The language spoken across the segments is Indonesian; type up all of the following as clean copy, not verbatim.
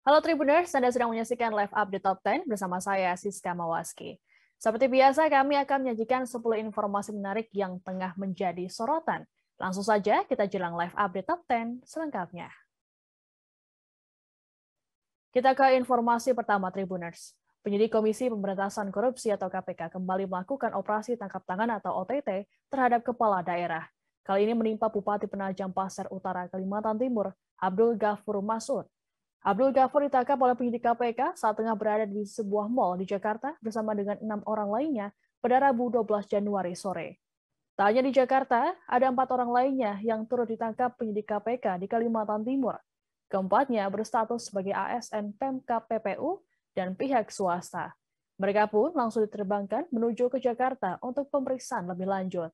Halo Tribuners, Anda sedang menyaksikan Live Update Top 10 bersama saya, Siska Mawaski. Seperti biasa, kami akan menyajikan 10 informasi menarik yang tengah menjadi sorotan. Langsung saja kita jelang Live Update Top 10 selengkapnya. Kita ke informasi pertama Tribuners. Penyidik Komisi Pemberantasan Korupsi atau KPK kembali melakukan operasi tangkap tangan atau OTT terhadap kepala daerah. Kali ini menimpa Bupati Penajam Pasir Utara, Kalimantan Timur, Abdul Ghafur Masud. Abdul Ghafur ditangkap oleh penyidik KPK saat tengah berada di sebuah mal di Jakarta bersama dengan 6 orang lainnya pada Rabu 12 Januari sore. Tak hanya di Jakarta, ada 4 orang lainnya yang turut ditangkap penyidik KPK di Kalimantan Timur. Keempatnya berstatus sebagai ASN Pemkab PPU dan pihak swasta. Mereka pun langsung diterbangkan menuju ke Jakarta untuk pemeriksaan lebih lanjut.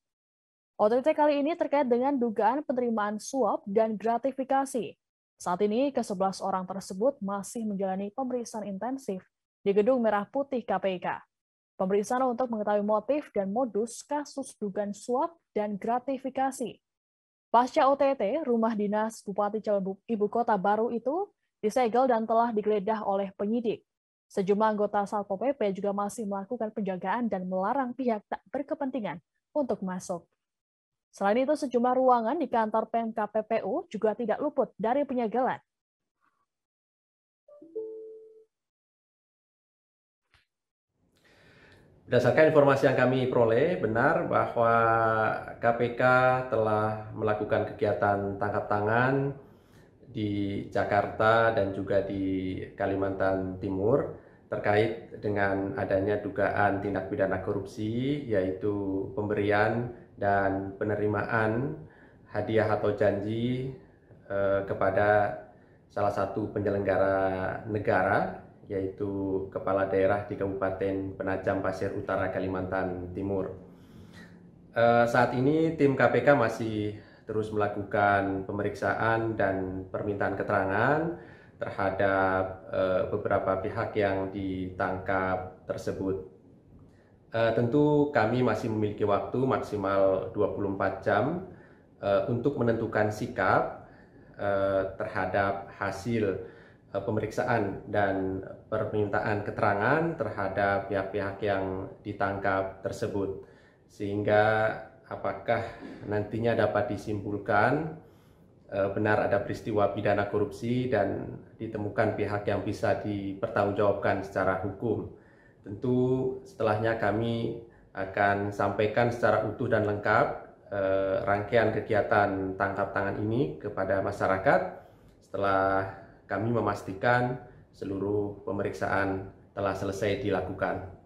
OTT kali ini terkait dengan dugaan penerimaan suap dan gratifikasi. Saat ini, ke-11 orang tersebut masih menjalani pemeriksaan intensif di Gedung Merah Putih KPK. Pemeriksaan untuk mengetahui motif dan modus kasus dugaan suap dan gratifikasi. Pasca OTT, rumah dinas Bupati calon Ibu Kota baru itu disegel dan telah digeledah oleh penyidik. Sejumlah anggota Satpol PP juga masih melakukan penjagaan dan melarang pihak tak berkepentingan untuk masuk. Selain itu, sejumlah ruangan di kantor Pemkab PPU juga tidak luput dari penyegelan. Berdasarkan informasi yang kami peroleh, benar bahwa KPK telah melakukan kegiatan tangkap tangan di Jakarta dan juga di Kalimantan Timur terkait dengan adanya dugaan tindak pidana korupsi, yaitu pemberian dan penerimaan hadiah atau janji kepada salah satu penyelenggara negara, yaitu kepala daerah di Kabupaten Penajam Pasir Utara, Kalimantan Timur. Saat ini tim KPK masih terus melakukan pemeriksaan dan permintaan keterangan terhadap beberapa pihak yang ditangkap tersebut. Tentu kami masih memiliki waktu maksimal 24 jam untuk menentukan sikap terhadap hasil pemeriksaan dan permintaan keterangan terhadap pihak-pihak yang ditangkap tersebut, sehingga apakah nantinya dapat disimpulkan benar ada peristiwa pidana korupsi dan ditemukan pihak yang bisa dipertanggungjawabkan secara hukum. Tentu setelahnya kami akan sampaikan secara utuh dan lengkap rangkaian kegiatan tangkap tangan ini kepada masyarakat setelah kami memastikan seluruh pemeriksaan telah selesai dilakukan.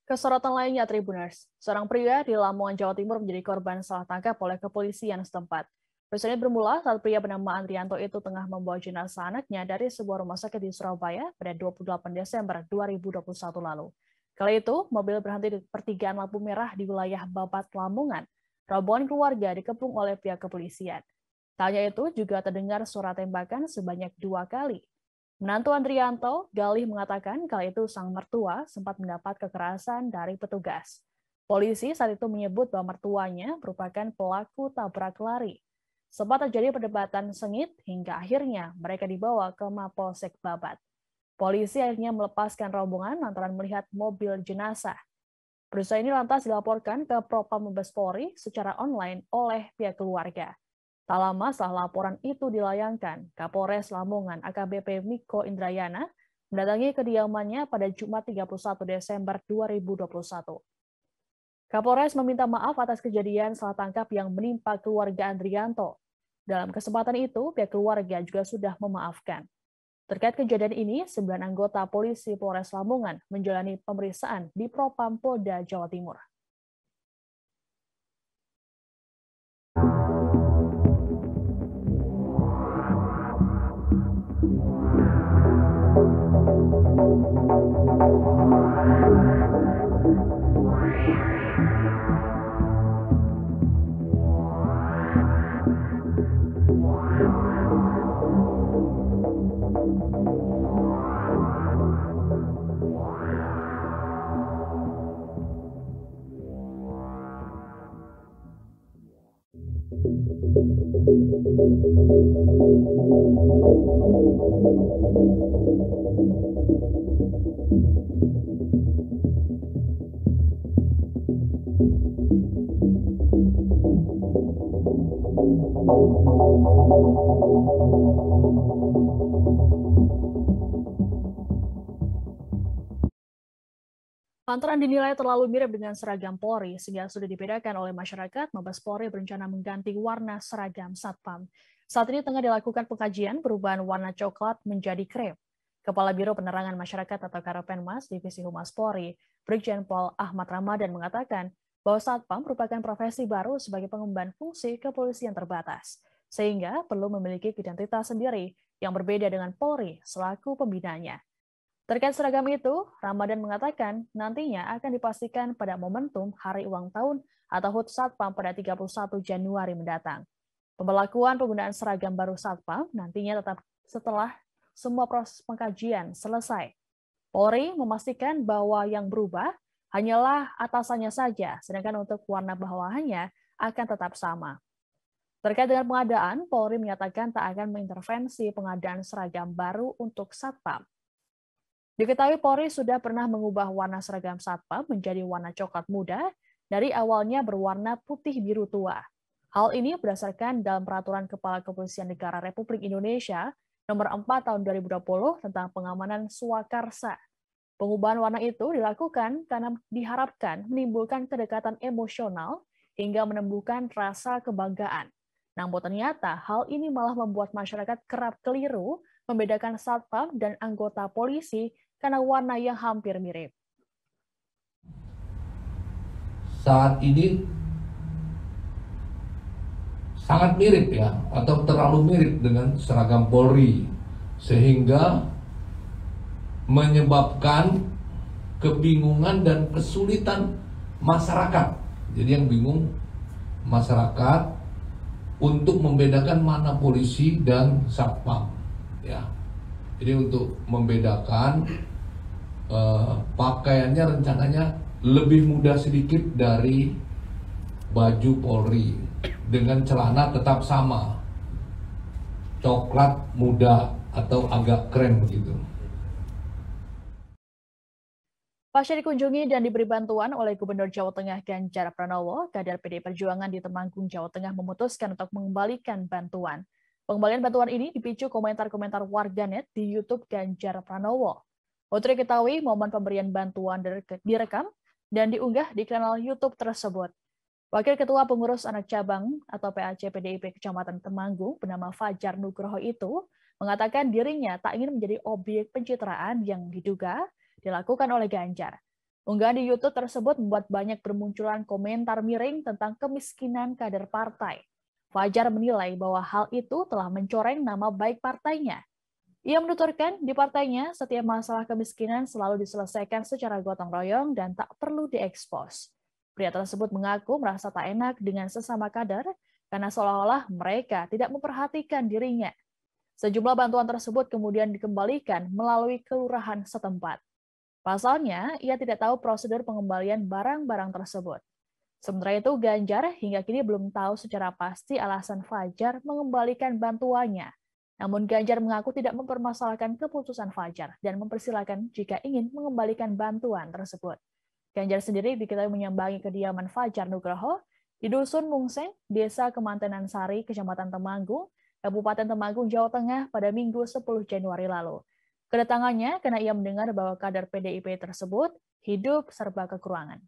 Kesorotan lainnya, Tribuners. Seorang pria di Lamongan, Jawa Timur menjadi korban salah tangkap oleh kepolisian setempat. Peristiwa ini bermula saat pria bernama Andrianto itu tengah membawa jenazah anaknya dari sebuah rumah sakit di Surabaya pada 28 Desember 2021 lalu. Kala itu, mobil berhenti di pertigaan lampu merah di wilayah Babat, Lamongan. Rombongan keluarga dikepung oleh pihak kepolisian. Tak hanya itu, juga terdengar suara tembakan sebanyak 2 kali. Menantu Andrianto, Galih mengatakan kala itu sang mertua sempat mendapat kekerasan dari petugas. Polisi saat itu menyebut bahwa mertuanya merupakan pelaku tabrak lari. Sempat terjadi perdebatan sengit hingga akhirnya mereka dibawa ke Mapolsek Babat. Polisi akhirnya melepaskan rombongan lantaran melihat mobil jenazah. Peristiwa ini lantas dilaporkan ke Propam Mabes Polri secara online oleh pihak keluarga. Tak lama setelah laporan itu dilayangkan, Kapolres Lamongan AKBP Miko Indrayana mendatangi kediamannya pada Jumat 31 Desember 2021. Kapolres meminta maaf atas kejadian salah tangkap yang menimpa keluarga Andrianto. Dalam kesempatan itu, pihak keluarga juga sudah memaafkan. Terkait kejadian ini, 9 anggota polisi Polres Lamongan menjalani pemeriksaan di Propam Polda Jawa Timur. Lantaran dinilai terlalu mirip dengan seragam Polri, sehingga sudah dibedakan oleh masyarakat, Mabes Polri berencana mengganti warna seragam Satpam. Saat ini tengah dilakukan pengkajian perubahan warna coklat menjadi krem. Kepala Biro Penerangan Masyarakat atau Karopenmas Divisi Humas Polri, Brigjen Pol Ahmad Ramadan mengatakan bahwa Satpam merupakan profesi baru sebagai pengemban fungsi kepolisian terbatas, sehingga perlu memiliki identitas sendiri yang berbeda dengan Polri selaku pembinanya. Terkait seragam itu, Ramadan mengatakan nantinya akan dipastikan pada momentum Hari Ulang Tahun atau HUT Satpam pada 31 Januari mendatang. Pemberlakuan penggunaan seragam baru Satpam nantinya tetap setelah semua proses pengkajian selesai. Polri memastikan bahwa yang berubah hanyalah atasannya saja, sedangkan untuk warna bawahannya akan tetap sama. Terkait dengan pengadaan, Polri menyatakan tak akan mengintervensi pengadaan seragam baru untuk Satpam. Diketahui Polri sudah pernah mengubah warna seragam Satpam menjadi warna coklat muda dari awalnya berwarna putih biru tua. Hal ini berdasarkan dalam Peraturan Kepala Kepolisian Negara Republik Indonesia Nomor 4 Tahun 2020 tentang pengamanan swakarsa. Pengubahan warna itu dilakukan karena diharapkan menimbulkan kedekatan emosional hingga menumbuhkan rasa kebanggaan. Namun ternyata hal ini malah membuat masyarakat kerap keliru membedakan Satpam dan anggota polisi karena warna yang hampir mirip. Saat ini sangat mirip ya, atau terlalu mirip dengan seragam Polri, sehingga menyebabkan kebingungan dan kesulitan masyarakat. Jadi yang bingung masyarakat untuk membedakan mana polisi dan Satpam ya. Jadi untuk membedakan pakaiannya rencananya lebih mudah sedikit dari baju Polri, dengan celana tetap sama, coklat muda atau agak krem begitu. Pasca dikunjungi dan diberi bantuan oleh Gubernur Jawa Tengah Ganjar Pranowo, kader PDI Perjuangan di Temanggung, Jawa Tengah memutuskan untuk mengembalikan bantuan. Pengembalian bantuan ini dipicu komentar-komentar warganet di YouTube Ganjar Pranowo. Untuk diketahui, momen pemberian bantuan direkam dan diunggah di kanal YouTube tersebut. Wakil Ketua Pengurus Anak Cabang atau PAC PDIP Kecamatan Temanggung bernama Fajar Nugroho itu mengatakan dirinya tak ingin menjadi objek pencitraan yang diduga dilakukan oleh Ganjar. Unggahan di YouTube tersebut membuat banyak bermunculan komentar miring tentang kemiskinan kader partai. Fajar menilai bahwa hal itu telah mencoreng nama baik partainya. Ia menuturkan di partainya setiap masalah kemiskinan selalu diselesaikan secara gotong royong dan tak perlu diekspos. Pria tersebut mengaku merasa tak enak dengan sesama kader karena seolah-olah mereka tidak memperhatikan dirinya. Sejumlah bantuan tersebut kemudian dikembalikan melalui kelurahan setempat. Pasalnya, ia tidak tahu prosedur pengembalian barang-barang tersebut. Sementara itu, Ganjar hingga kini belum tahu secara pasti alasan Fajar mengembalikan bantuannya. Namun Ganjar mengaku tidak mempermasalahkan keputusan Fajar dan mempersilahkan jika ingin mengembalikan bantuan tersebut. Ganjar sendiri diketahui menyambangi kediaman Fajar Nugroho di Dusun Mungseng, Desa Kemantenan Sari, Kecamatan Temanggung, Kabupaten Temanggung, Jawa Tengah pada Minggu 10 Januari lalu. Kedatangannya karena ia mendengar bahwa kader PDIP tersebut hidup serba kekurangan.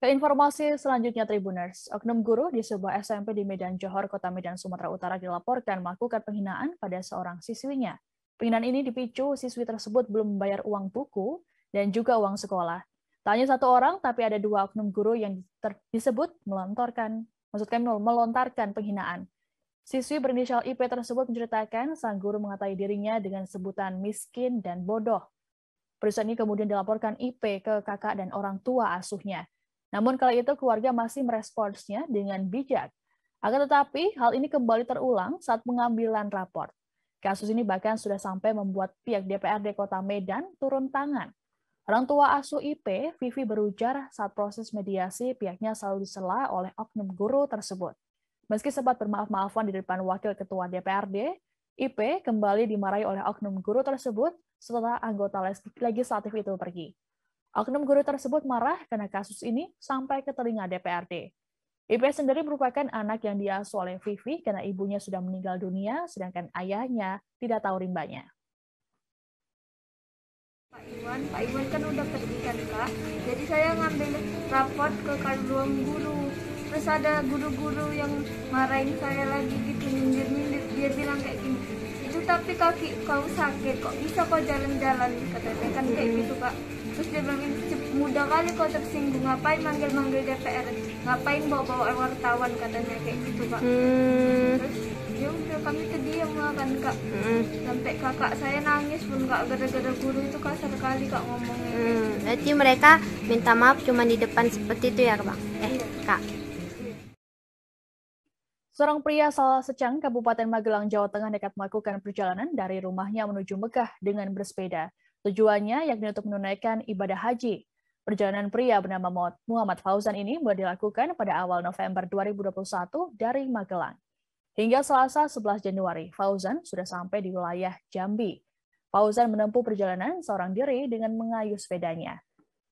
Ke informasi selanjutnya, Tribuners, oknum guru di sebuah SMP di Medan Johor, Kota Medan, Sumatera Utara dilaporkan melakukan penghinaan pada seorang siswinya. Penghinaan ini dipicu siswi tersebut belum membayar uang buku dan juga uang sekolah. Tak hanya satu orang, tapi ada dua oknum guru yang disebut melontarkan penghinaan. Siswi berinisial IP tersebut menceritakan sang guru mengatai dirinya dengan sebutan miskin dan bodoh. Peristiwa ini kemudian dilaporkan IP ke kakak dan orang tua asuhnya. Namun kala itu keluarga masih meresponsnya dengan bijak. Akan tetapi hal ini kembali terulang saat pengambilan raport. Kasus ini bahkan sudah sampai membuat pihak DPRD Kota Medan turun tangan. Orang tua asuh IP, Vivi, berujar saat proses mediasi pihaknya selalu disela oleh oknum guru tersebut. Meski sempat bermaaf-maafan di depan wakil ketua DPRD, IP kembali dimarahi oleh oknum guru tersebut setelah anggota legislatif itu pergi. Oknum guru tersebut marah karena kasus ini sampai ke telinga DPRD. IP sendiri merupakan anak yang diasuh oleh Vivi karena ibunya sudah meninggal dunia, sedangkan ayahnya tidak tahu rimbanya. Pak Iwan kan udah pergi kan Kak, jadi saya ngambil raport ke ruang guru. Terus ada guru-guru yang marahin saya lagi gitu, nyindir-nyindir. Dia bilang kayak gini, itu tapi kaki kau sakit, kok bisa kau jalan-jalan, katanya kan kayak gitu Kak. Terus dia bilang, mudah kali kau tersinggung, ngapain manggil-manggil DPR, ngapain bawa-bawa wartawan, katanya kayak gitu Kak. Terus ya udah kami terdiam lah kan Kak. Sampai kakak saya nangis pun Kak, gara-gara guru itu kasar kali Kak ngomongnya. Berarti mereka minta maaf cuma di depan seperti itu ya Bang? Kak. Seorang pria asal Secang, Kabupaten Magelang, Jawa Tengah nekat melakukan perjalanan dari rumahnya menuju Mekah dengan bersepeda. Tujuannya yakni untuk menunaikan ibadah haji. Perjalanan pria bernama Muhammad Fauzan ini mulai dilakukan pada awal November 2021 dari Magelang. Hingga Selasa 11 Januari, Fauzan sudah sampai di wilayah Jambi. Fauzan menempuh perjalanan seorang diri dengan mengayuh sepedanya.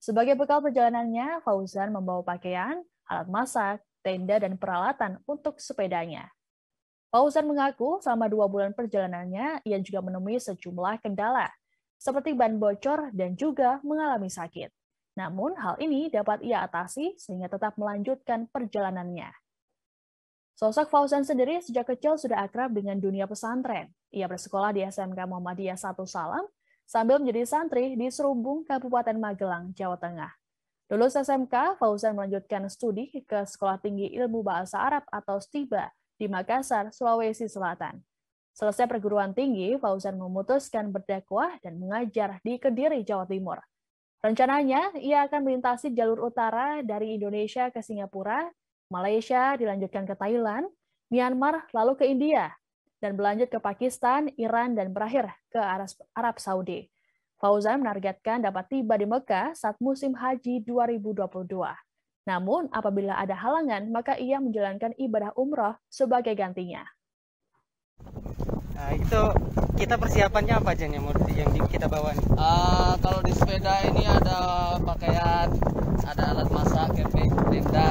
Sebagai bekal perjalanannya, Fauzan membawa pakaian, alat masak, tenda, dan peralatan untuk sepedanya. Fauzan mengaku selama 2 bulan perjalanannya, ia juga menemui sejumlah kendala, seperti ban bocor dan juga mengalami sakit. Namun, hal ini dapat ia atasi sehingga tetap melanjutkan perjalanannya. Sosok Fauzan sendiri sejak kecil sudah akrab dengan dunia pesantren. Ia bersekolah di SMK Muhammadiyah 1 Salam, sambil menjadi santri di Serumbung, Kabupaten Magelang, Jawa Tengah. Lulus SMK, Fauzan melanjutkan studi ke Sekolah Tinggi Ilmu Bahasa Arab atau STIBA di Makassar, Sulawesi Selatan. Selesai perguruan tinggi, Fauzan memutuskan berdakwah dan mengajar di Kediri, Jawa Timur. Rencananya, ia akan melintasi jalur utara dari Indonesia ke Singapura, Malaysia, dilanjutkan ke Thailand, Myanmar, lalu ke India, dan berlanjut ke Pakistan, Iran, dan berakhir ke Arab Saudi. Fauzan menargetkan dapat tiba di Mekah saat musim haji 2022. Namun, apabila ada halangan, maka ia menjalankan ibadah umroh sebagai gantinya. Nah, itu kita persiapannya apa aja nih yang kita bawa nih? Kalau di sepeda ini ada pakaian, ada alat masak, camping, tenda,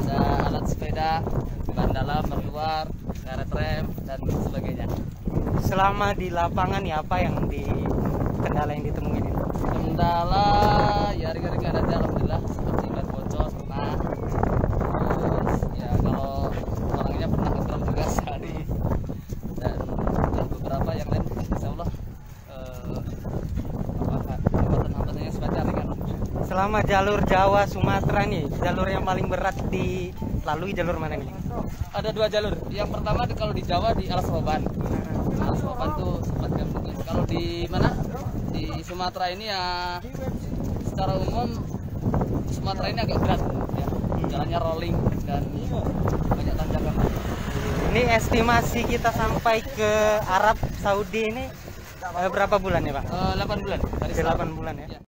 ada alat sepeda, ban dalam, ban luar, karet rem, dan sebagainya. Selama di lapangan nih apa yang kendala yang ditemuin ini? Kendala ya ringan-ringan aja alhamdulillah, seperti ban bocor pernah. Terus ya kalau orangnya pernah ngedram juga sehari. Dan beberapa yang lain insya Allah hambatan-hambatannya sebagai ringan. Selama jalur Jawa Sumatera nih, jalur yang paling berat dilalui jalur mana nih? Ada 2 jalur. Yang pertama kalau di Jawa di Alas Roban. Alas Roban tuh sempat kami. Kalau di mana? Di Sumatera ini ya secara umum Sumatera ini agak berat ya. Jalannya rolling dan banyak tanjakan. Ini estimasi kita sampai ke Arab Saudi ini berapa bulan ya, Pak? 8 bulan. Dari 8 bulan ya.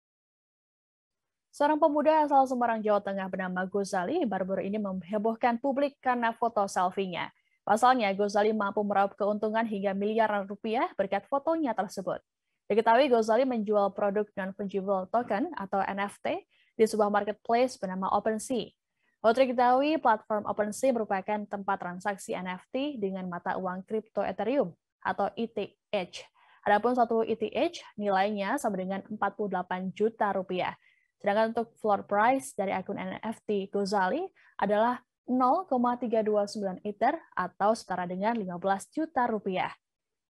Seorang pemuda asal Semarang, Jawa Tengah bernama Ghazali baru-baru ini menghebohkan publik karena foto selfie-nya. Pasalnya, Ghazali mampu meraup keuntungan hingga miliaran rupiah berkat fotonya tersebut. Diketahui Ghazali menjual produk non-fungible token atau NFT di sebuah marketplace bernama OpenSea. Untuk diketahui, platform OpenSea merupakan tempat transaksi NFT dengan mata uang kripto Ethereum atau ETH. Adapun satu ETH nilainya sama dengan 48 juta rupiah. Sedangkan untuk floor price dari akun NFT Ghazali adalah 0,329 Ether atau setara dengan 15 juta rupiah.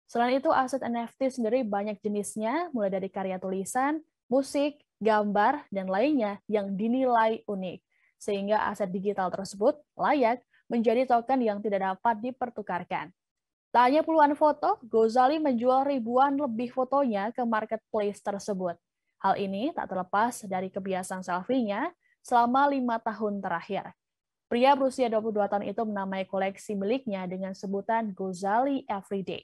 Selain itu, aset NFT sendiri banyak jenisnya, mulai dari karya tulisan, musik, gambar, dan lainnya yang dinilai unik. Sehingga aset digital tersebut layak menjadi token yang tidak dapat dipertukarkan. Tak hanya puluhan foto, Ghazali menjual ribuan lebih fotonya ke marketplace tersebut. Hal ini tak terlepas dari kebiasaan selfie-nya selama 5 tahun terakhir. Pria berusia 22 tahun itu menamai koleksi miliknya dengan sebutan Ghazali Everyday.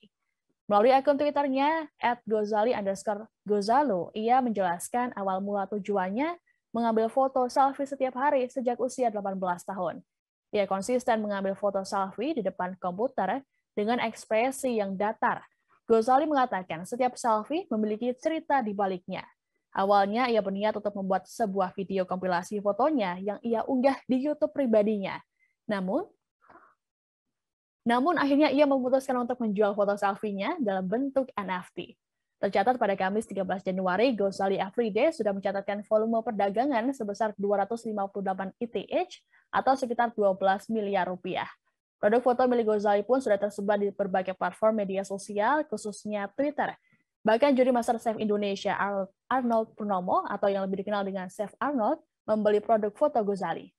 Melalui akun Twitter-nya @Ghazali_Ghazalo, ia menjelaskan awal mula tujuannya mengambil foto selfie setiap hari sejak usia 18 tahun. Ia konsisten mengambil foto selfie di depan komputer dengan ekspresi yang datar. Ghazali mengatakan setiap selfie memiliki cerita di baliknya. Awalnya ia berniat untuk membuat sebuah video kompilasi fotonya yang ia unggah di YouTube pribadinya. Namun akhirnya ia memutuskan untuk menjual foto selfie-nya dalam bentuk NFT. Tercatat pada Kamis 13 Januari, Ghazali Everyday sudah mencatatkan volume perdagangan sebesar 258 ETH atau sekitar 12 miliar rupiah. Produk foto milik Ghazali pun sudah tersebar di berbagai platform media sosial, khususnya Twitter. Bahkan juri master chef Indonesia Arnold Purnomo atau yang lebih dikenal dengan Chef Arnold membeli produk foto Ghazali.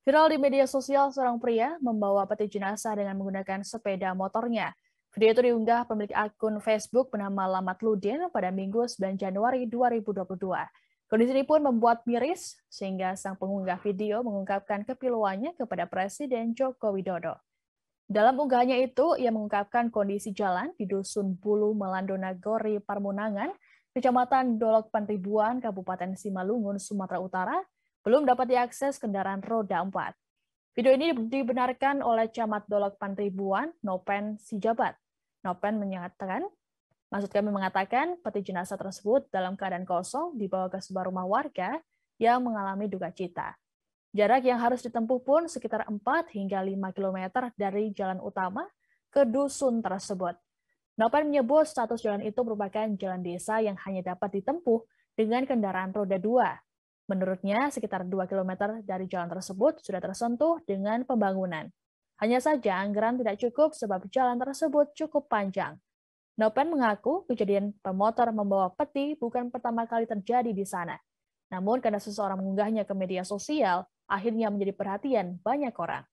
Viral di media sosial, seorang pria membawa peti jenazah dengan menggunakan sepeda motornya. Video itu diunggah pemilik akun Facebook bernama Lamat Ludin pada Minggu 9 Januari 2022. Kondisi ini pun membuat miris, sehingga sang pengunggah video mengungkapkan kepiluannya kepada Presiden Joko Widodo. Dalam unggahannya itu, ia mengungkapkan kondisi jalan di Dusun Bulu Melandona Gori Parmunangan, Kecamatan Dolok Panribuan, Kabupaten Simalungun, Sumatera Utara, belum dapat diakses kendaraan roda 4. Video ini dibenarkan oleh Camat Dolok Panribuan, Nopen Sijabat. Nopen mengatakan peti jenazah tersebut dalam keadaan kosong dibawa ke sebuah rumah warga yang mengalami duka cita. Jarak yang harus ditempuh pun sekitar 4 hingga 5 km dari jalan utama ke dusun tersebut. Nopen menyebut status jalan itu merupakan jalan desa yang hanya dapat ditempuh dengan kendaraan roda 2. Menurutnya, sekitar 2 km dari jalan tersebut sudah tersentuh dengan pembangunan. Hanya saja anggaran tidak cukup sebab jalan tersebut cukup panjang. Nopen mengaku kejadian pemotor membawa peti bukan pertama kali terjadi di sana. Namun karena seseorang mengunggahnya ke media sosial, akhirnya menjadi perhatian banyak orang.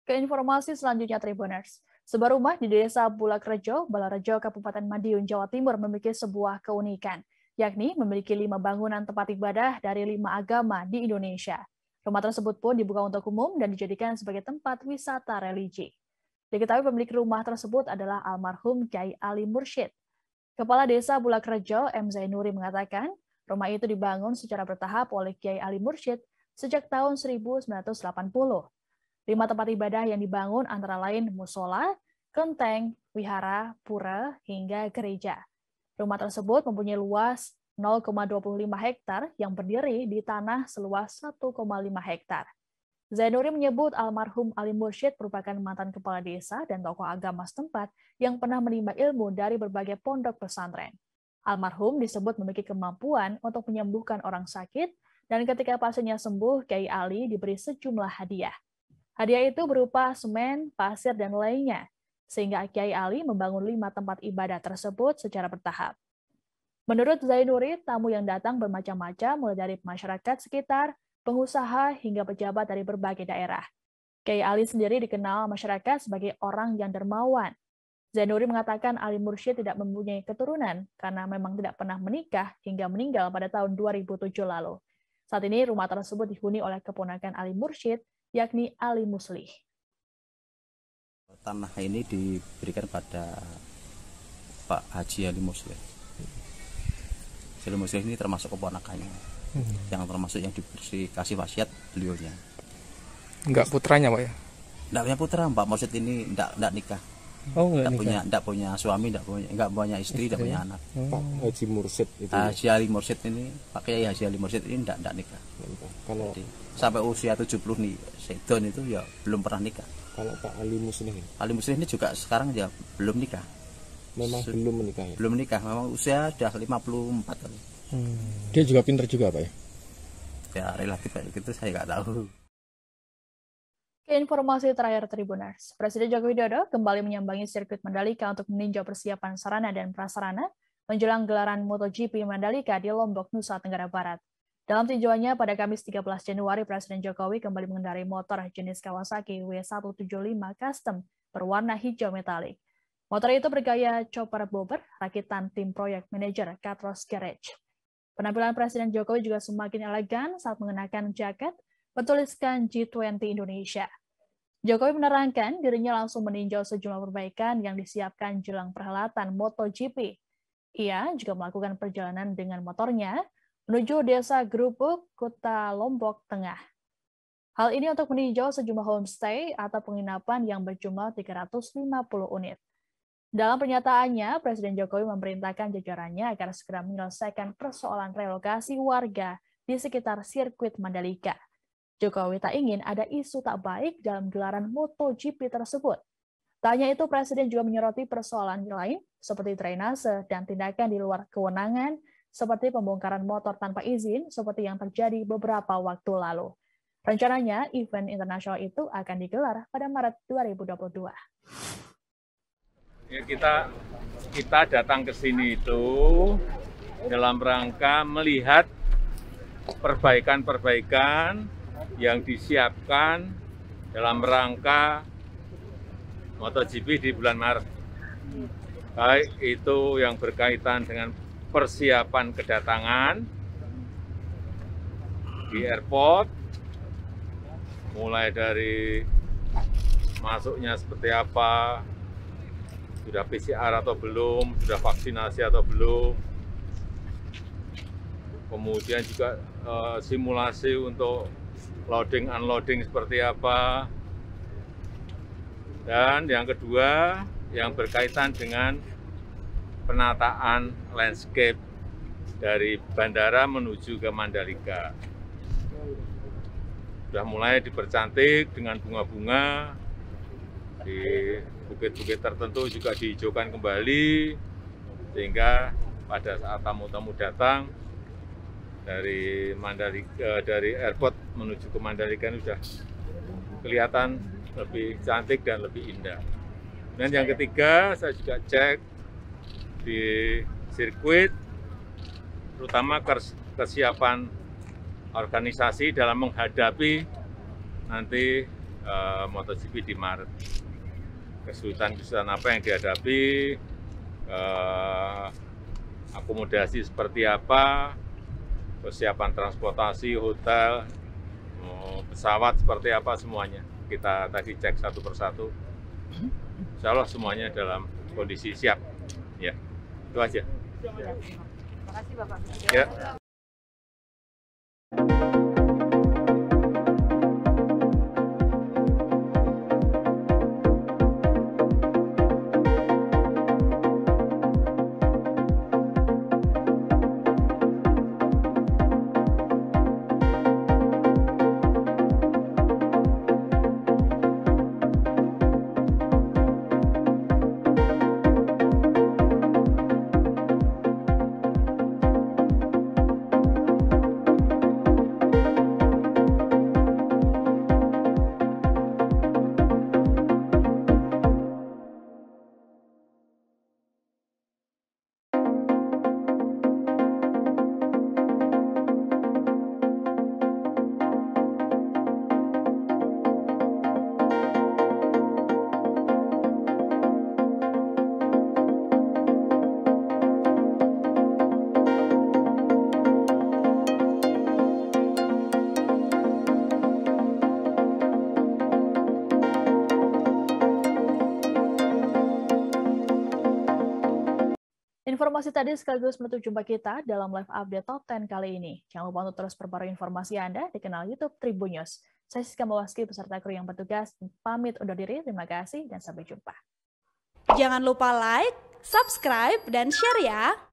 Ke informasi selanjutnya, Tribuners. Sebuah rumah di Desa Bulakrejo, Balarejo, Kabupaten Madiun, Jawa Timur memiliki sebuah keunikan, yakni memiliki 5 bangunan tempat ibadah dari 5 agama di Indonesia. Rumah tersebut pun dibuka untuk umum dan dijadikan sebagai tempat wisata religi. Diketahui pemilik rumah tersebut adalah almarhum Kyai Ali Mursyid. Kepala Desa Bulakrejo, M. Zainuri mengatakan, rumah itu dibangun secara bertahap oleh Kyai Ali Mursyid sejak tahun 1980. 5 tempat ibadah yang dibangun antara lain musola, kelenteng, wihara, pura, hingga gereja. Rumah tersebut mempunyai luas 0,25 hektar yang berdiri di tanah seluas 1,5 hektar. Zainuri menyebut almarhum Ali Mursyid merupakan mantan kepala desa dan tokoh agama setempat yang pernah menimba ilmu dari berbagai pondok pesantren. Almarhum disebut memiliki kemampuan untuk menyembuhkan orang sakit, dan ketika pasiennya sembuh, Kyai Ali diberi sejumlah hadiah. Hadiah itu berupa semen, pasir, dan lainnya, sehingga Kyai Ali membangun 5 tempat ibadah tersebut secara bertahap. Menurut Zainuri, tamu yang datang bermacam-macam, mulai dari masyarakat sekitar, pengusaha, hingga pejabat dari berbagai daerah. Kyai Ali sendiri dikenal masyarakat sebagai orang yang dermawan. Zainuri mengatakan Ali Mursyid tidak mempunyai keturunan karena memang tidak pernah menikah hingga meninggal pada tahun 2007 lalu. Saat ini rumah tersebut dihuni oleh keponakan Ali Mursyid, yakni Ali Muslih. Tanah ini diberikan pada Pak Haji Ali Muslih. Ali Muslih ini termasuk keponakannya, yang termasuk yang dikasih wasiat beliaunya. Enggak putranya, Pak ya? Enggak punya putra, Pak Mursyid ini enggak nikah. Oh, enggak punya suami, enggak punya istri, enggak punya anak. Pak Haji Mursyid itu. Haji Ali Mursyid ini, Pak Kiai Haji Ali Mursyid ini enggak nikah. Kalau sampai usia 70 nih, Sedon itu ya belum pernah nikah. Kalau Pak Ali Muslih? Ali Muslih ini juga sekarang ya belum nikah. Memang belum menikah ya? Belum menikah, memang usia sudah 54 kali. Dia juga pintar juga, Pak ya? Ya relatif kayak gitu, saya nggak tahu. Informasi terakhir Tribuners, Presiden Joko Widodo kembali menyambangi sirkuit Mandalika untuk meninjau persiapan sarana dan prasarana menjelang gelaran MotoGP Mandalika di Lombok, Nusa Tenggara Barat. Dalam tinjauannya pada Kamis 13 Januari, Presiden Jokowi kembali mengendarai motor jenis Kawasaki W175 Custom berwarna hijau metalik. Motor itu bergaya chopper bobber rakitan tim proyek manajer Katros Garage. Penampilan Presiden Jokowi juga semakin elegan saat mengenakan jaket bertuliskan G20 Indonesia. Jokowi menerangkan dirinya langsung meninjau sejumlah perbaikan yang disiapkan jelang perhelatan MotoGP. Ia juga melakukan perjalanan dengan motornya menuju desa Grubuk, Kota Lombok Tengah. Hal ini untuk meninjau sejumlah homestay atau penginapan yang berjumlah 350 unit. Dalam pernyataannya, Presiden Jokowi memerintahkan jajarannya agar segera menyelesaikan persoalan relokasi warga di sekitar sirkuit Mandalika. Jokowi tak ingin ada isu tak baik dalam gelaran MotoGP tersebut. Tak hanya itu, Presiden juga menyoroti persoalan lain seperti drainase dan tindakan di luar kewenangan seperti pembongkaran motor tanpa izin seperti yang terjadi beberapa waktu lalu. Rencananya, event internasional itu akan digelar pada Maret 2022. Ya, kita datang ke sini itu dalam rangka melihat perbaikan-perbaikan yang disiapkan dalam rangka MotoGP di bulan Maret. Baik itu yang berkaitan dengan persiapan kedatangan di airport, mulai dari masuknya seperti apa, sudah PCR atau belum, sudah vaksinasi atau belum, kemudian juga simulasi untuk loading unloading seperti apa, dan yang kedua yang berkaitan dengan penataan landscape dari bandara menuju ke Mandalika. Sudah mulai dipercantik dengan bunga-bunga, di bukit-bukit tertentu juga dihijaukan kembali, sehingga pada saat tamu-tamu datang dari Mandalika, dari airport menuju ke Mandalika ini sudah kelihatan lebih cantik dan lebih indah. Dan yang ketiga, saya juga cek di sirkuit, terutama kesiapan organisasi dalam menghadapi nanti MotoGP di Maret. Kesulitan-kesulitan apa yang dihadapi, akomodasi seperti apa, persiapan transportasi, hotel, pesawat seperti apa, semuanya. Kita tadi cek satu persatu. Insya Allah semuanya dalam kondisi siap. Ya, itu aja. Terima kasih Bapak. Ya. Informasi tadi sekaligus menutup jumpa kita dalam live update Top 10 kali ini. Jangan lupa untuk terus perbarui informasi Anda di kanal YouTube Tribun News. Saya Siska Mawaski beserta kru yang bertugas pamit undur diri. Terima kasih dan sampai jumpa. Jangan lupa like, subscribe, dan share ya.